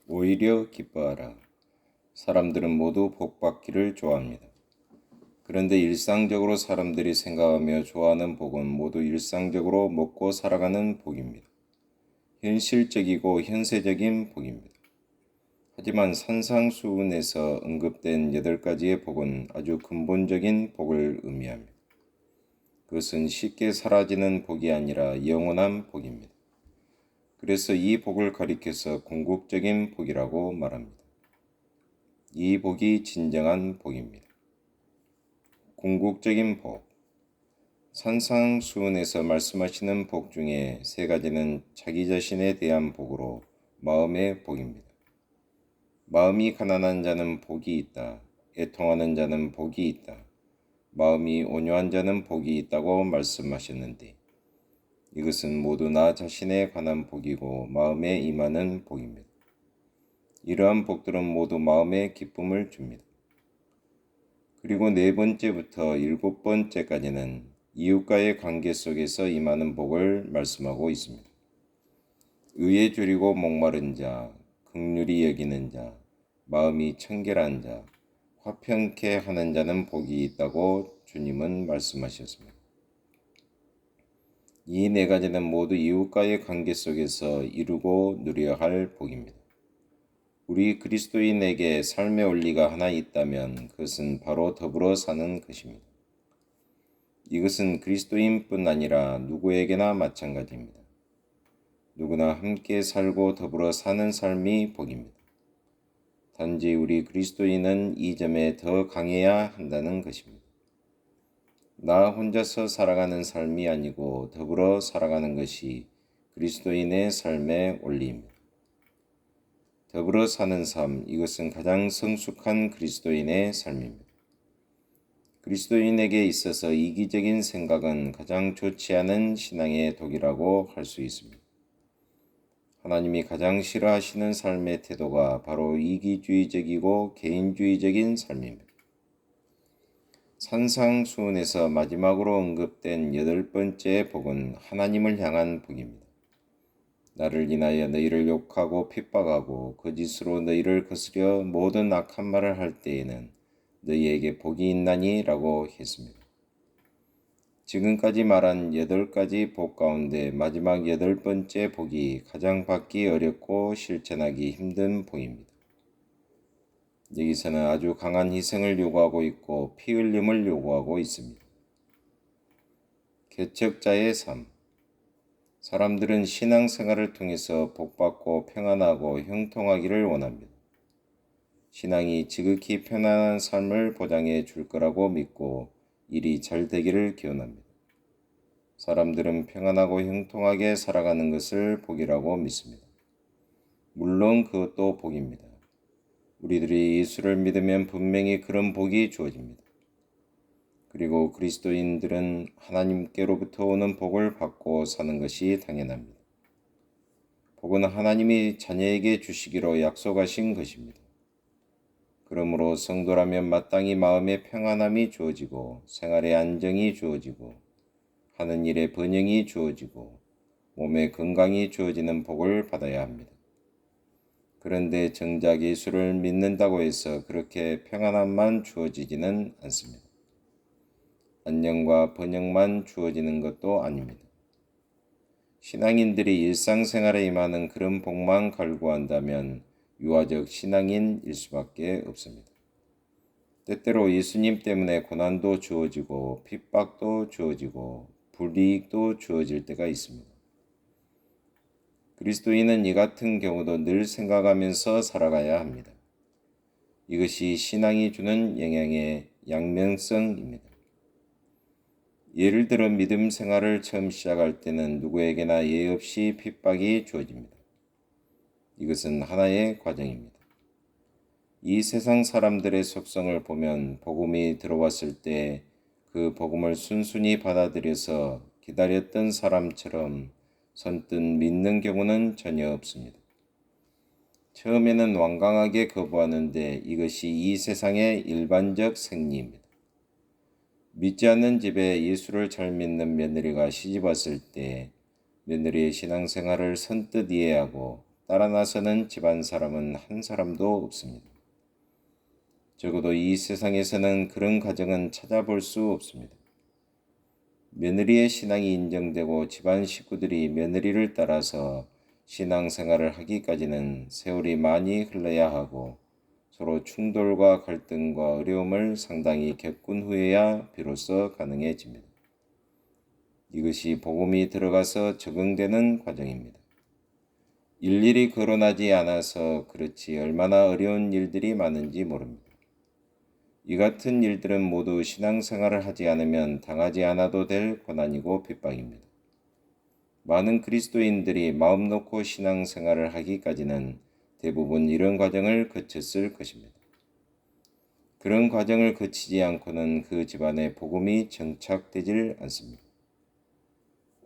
오히려 기뻐하라. 사람들은 모두 복 받기를 좋아합니다. 그런데 일상적으로 사람들이 생각하며 좋아하는 복은 모두 일상적으로 먹고 살아가는 복입니다. 현실적이고 현세적인 복입니다. 하지만 산상수훈에서 언급된 8가지의 복은 아주 근본적인 복을 의미합니다. 그것은 쉽게 사라지는 복이 아니라 영원한 복입니다. 그래서 이 복을 가리켜서 궁극적인 복이라고 말합니다. 이 복이 진정한 복입니다. 궁극적인 복. 산상수훈에서 말씀하시는 복 중에 3가지는 자기 자신에 대한 복으로 마음의 복입니다. 마음이 가난한 자는 복이 있다. 애통하는 자는 복이 있다. 마음이 온유한 자는 복이 있다고 말씀하셨는데 이것은 모두 나 자신에 관한 복이고 마음에 임하는 복입니다. 이러한 복들은 모두 마음에 기쁨을 줍니다. 그리고 4번째부터 7번째까지는 이웃과의 관계 속에서 임하는 복을 말씀하고 있습니다. 의에 줄이고 목마른 자, 긍휼히 여기는 자, 마음이 청결한 자, 화평케 하는 자는 복이 있다고 주님은 말씀하셨습니다. 이 4가지는 모두 이웃과의 관계 속에서 이루고 누려야 할 복입니다. 우리 그리스도인에게 삶의 원리가 하나 있다면 그것은 바로 더불어 사는 것입니다. 이것은 그리스도인뿐 아니라 누구에게나 마찬가지입니다. 누구나 함께 살고 더불어 사는 삶이 복입니다. 단지 우리 그리스도인은 이 점에 더 강해야 한다는 것입니다. 나 혼자서 살아가는 삶이 아니고 더불어 살아가는 것이 그리스도인의 삶의 원리입니다. 더불어 사는 삶, 이것은 가장 성숙한 그리스도인의 삶입니다. 그리스도인에게 있어서 이기적인 생각은 가장 좋지 않은 신앙의 독이라고 할 수 있습니다. 하나님이 가장 싫어하시는 삶의 태도가 바로 이기주의적이고 개인주의적인 삶입니다. 산상수훈에서 마지막으로 언급된 8번째 복은 하나님을 향한 복입니다. 나를 인하여 너희를 욕하고 핍박하고 거짓으로 너희를 거스려 모든 악한 말을 할 때에는 너희에게 복이 있나니 라고 했습니다. 지금까지 말한 8가지 복 가운데 마지막 8번째 복이 가장 받기 어렵고 실천하기 힘든 복입니다. 여기서는 아주 강한 희생을 요구하고 있고 피 흘림을 요구하고 있습니다. 개척자의 삶. 사람들은 신앙생활을 통해서 복받고 평안하고 형통하기를 원합니다. 신앙이 지극히 편안한 삶을 보장해 줄 거라고 믿고 일이 잘 되기를 기원합니다. 사람들은 평안하고 형통하게 살아가는 것을 복이라고 믿습니다. 물론 그것도 복입니다. 우리들이 예수를 믿으면 분명히 그런 복이 주어집니다. 그리고 그리스도인들은 하나님께로부터 오는 복을 받고 사는 것이 당연합니다. 복은 하나님이 자녀에게 주시기로 약속하신 것입니다. 그러므로 성도라면 마땅히 마음의 평안함이 주어지고 생활의 안정이 주어지고 하는 일에 번영이 주어지고 몸의 건강이 주어지는 복을 받아야 합니다. 그런데 정작 예수를 믿는다고 해서 그렇게 평안함만 주어지지는 않습니다. 안녕과 번영만 주어지는 것도 아닙니다. 신앙인들이 일상생활에 임하는 그런 복만 갈구한다면 유아적 신앙인일 수밖에 없습니다. 때때로 예수님 때문에 고난도 주어지고 핍박도 주어지고 불이익도 주어질 때가 있습니다. 그리스도인은 이 같은 경우도 늘 생각하면서 살아가야 합니다. 이것이 신앙이 주는 영향의 양면성입니다. 예를 들어 믿음 생활을 처음 시작할 때는 누구에게나 예의 없이 핍박이 주어집니다. 이것은 하나의 과정입니다. 이 세상 사람들의 속성을 보면 복음이 들어왔을 때 그 복음을 순순히 받아들여서 기다렸던 사람처럼 선뜻 믿는 경우는 전혀 없습니다. 처음에는 완강하게 거부하는데 이것이 이 세상의 일반적 생리입니다. 믿지 않는 집에 예수를 잘 믿는 며느리가 시집 왔을 때 며느리의 신앙생활을 선뜻 이해하고 따라 나서는 집안 사람은 한 사람도 없습니다. 적어도 이 세상에서는 그런 가정은 찾아볼 수 없습니다. 며느리의 신앙이 인정되고 집안 식구들이 며느리를 따라서 신앙생활을 하기까지는 세월이 많이 흘러야 하고 서로 충돌과 갈등과 어려움을 상당히 겪은 후에야 비로소 가능해집니다. 이것이 복음이 들어가서 적응되는 과정입니다. 일일이 거론하지 않아서 그렇지 얼마나 어려운 일들이 많은지 모릅니다. 이 같은 일들은 모두 신앙생활을 하지 않으면 당하지 않아도 될 고난이고 핍박입니다. 많은 그리스도인들이 마음 놓고 신앙생활을 하기까지는 대부분 이런 과정을 거쳤을 것입니다. 그런 과정을 거치지 않고는 그 집안에 복음이 정착되질 않습니다.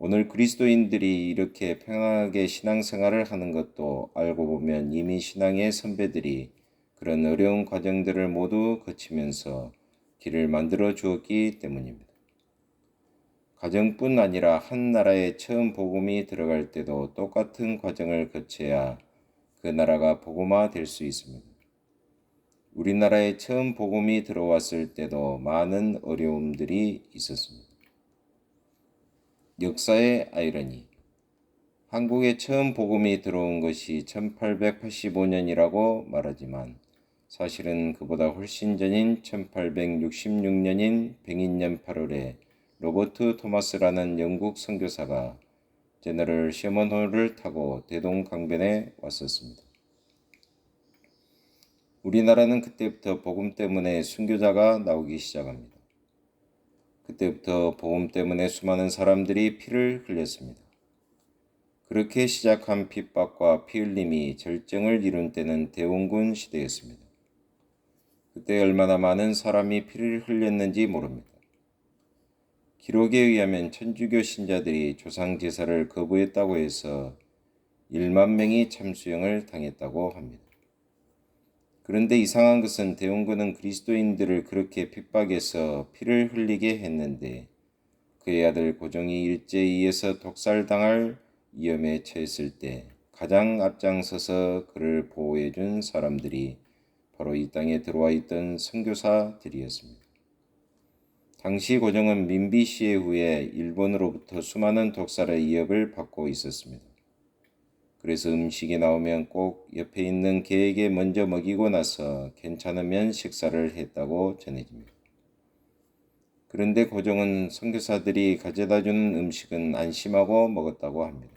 오늘 그리스도인들이 이렇게 평안하게 신앙생활을 하는 것도 알고 보면 이미 신앙의 선배들이 그런 어려운 과정들을 모두 거치면서 길을 만들어 주었기 때문입니다. 가정뿐 아니라 한 나라에 처음 복음이 들어갈 때도 똑같은 과정을 거쳐야 그 나라가 복음화 될 수 있습니다. 우리나라에 처음 복음이 들어왔을 때도 많은 어려움들이 있었습니다. 역사의 아이러니. 한국에 처음 복음이 들어온 것이 1885년이라고 말하지만 사실은 그보다 훨씬 전인 1866년인 백인년 8월에 로버트 토마스라는 영국 선교사가 제너럴 셔먼호를 타고 대동강변에 왔었습니다. 우리나라는 그때부터 복음 때문에 순교자가 나오기 시작합니다. 그때부터 복음 때문에 수많은 사람들이 피를 흘렸습니다. 그렇게 시작한 핍박과 피 흘림이 절정을 이룬 때는 대원군 시대였습니다. 그때 얼마나 많은 사람이 피를 흘렸는지 모릅니다. 기록에 의하면 천주교 신자들이 조상 제사를 거부했다고 해서 1만 명이 참수형을 당했다고 합니다. 그런데 이상한 것은 대원군은 그리스도인들을 그렇게 핍박해서 피를 흘리게 했는데 그의 아들 고종이 일제히에서 독살당할 위험에 처했을 때 가장 앞장서서 그를 보호해 준 사람들이 바로 이 땅에 들어와 있던 선교사들이었습니다. 당시 고종은 민비 시해 후에 일본으로부터 수많은 독살의 위협을 받고 있었습니다. 그래서 음식이 나오면 꼭 옆에 있는 개에게 먼저 먹이고 나서 괜찮으면 식사를 했다고 전해집니다. 그런데 고종은 선교사들이 가져다 주는 음식은 안심하고 먹었다고 합니다.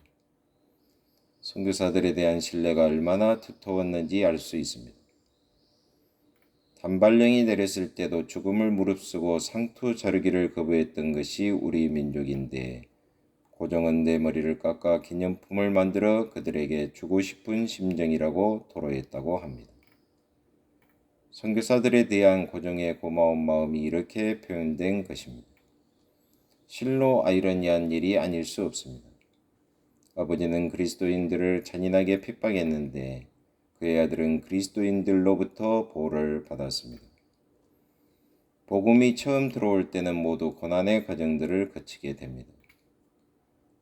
선교사들에 대한 신뢰가 얼마나 두터웠는지 알 수 있습니다. 단발령이 내렸을 때도 죽음을 무릅쓰고 상투 자르기를 거부했던 것이 우리 민족인데 고종은 내 머리를 깎아 기념품을 만들어 그들에게 주고 싶은 심정이라고 토로했다고 합니다. 선교사들에 대한 고종의 고마운 마음이 이렇게 표현된 것입니다. 실로 아이러니한 일이 아닐 수 없습니다. 아버지는 그리스도인들을 잔인하게 핍박했는데 그의 아들은 그리스도인들로부터 보호를 받았습니다. 복음이 처음 들어올 때는 모두 고난의 과정들을 거치게 됩니다.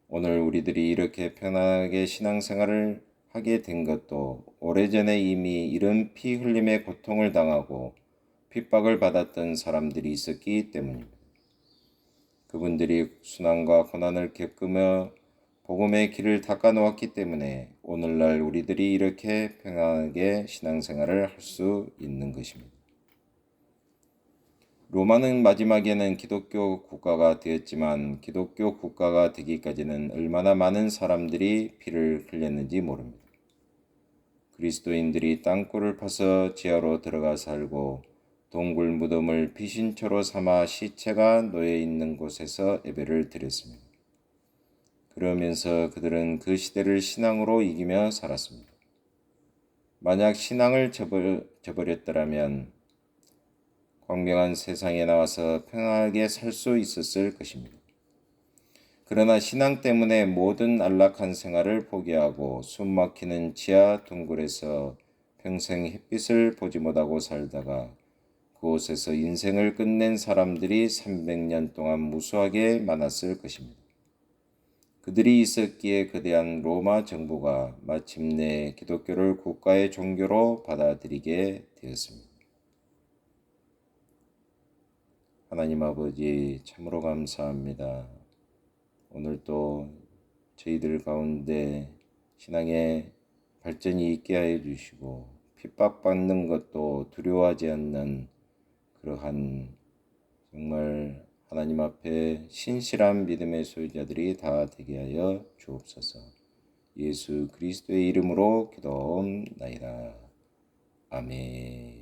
오늘 우리들이 이렇게 편안하게 신앙생활을 하게 된 것도 오래전에 이미 이런 피 흘림의 고통을 당하고 핍박을 받았던 사람들이 있었기 때문입니다. 그분들이 순환과 고난을 겪으며 복음의 길을 닦아 놓았기 때문에 오늘날 우리들이 이렇게 평안하게 신앙생활을 할 수 있는 것입니다. 로마는 마지막에는 기독교 국가가 되었지만 기독교 국가가 되기까지는 얼마나 많은 사람들이 피를 흘렸는지 모릅니다. 그리스도인들이 땅굴을 파서 지하로 들어가 살고 동굴 무덤을 피신처로 삼아 시체가 놓여 있는 곳에서 예배를 드렸습니다. 그러면서 그들은 그 시대를 신앙으로 이기며 살았습니다. 만약 신앙을 저버렸더라면 광명한 세상에 나와서 평안하게 살 수 있었을 것입니다. 그러나 신앙 때문에 모든 안락한 생활을 포기하고 숨막히는 지하 동굴에서 평생 햇빛을 보지 못하고 살다가 그곳에서 인생을 끝낸 사람들이 300년 동안 무수하게 많았을 것입니다. 그들이 있었기에 거대한 로마 정부가 마침내 기독교를 국가의 종교로 받아들이게 되었습니다. 하나님 아버지 참으로 감사합니다. 오늘도 저희들 가운데 신앙의 발전이 있게 하여 주시고 핍박받는 것도 두려워하지 않는 그러한 정말 하나님 앞에 신실한 믿음의 소유자들이 다 되게 하여 주옵소서. 예수 그리스도의 이름으로 기도하옵나이다. 아멘.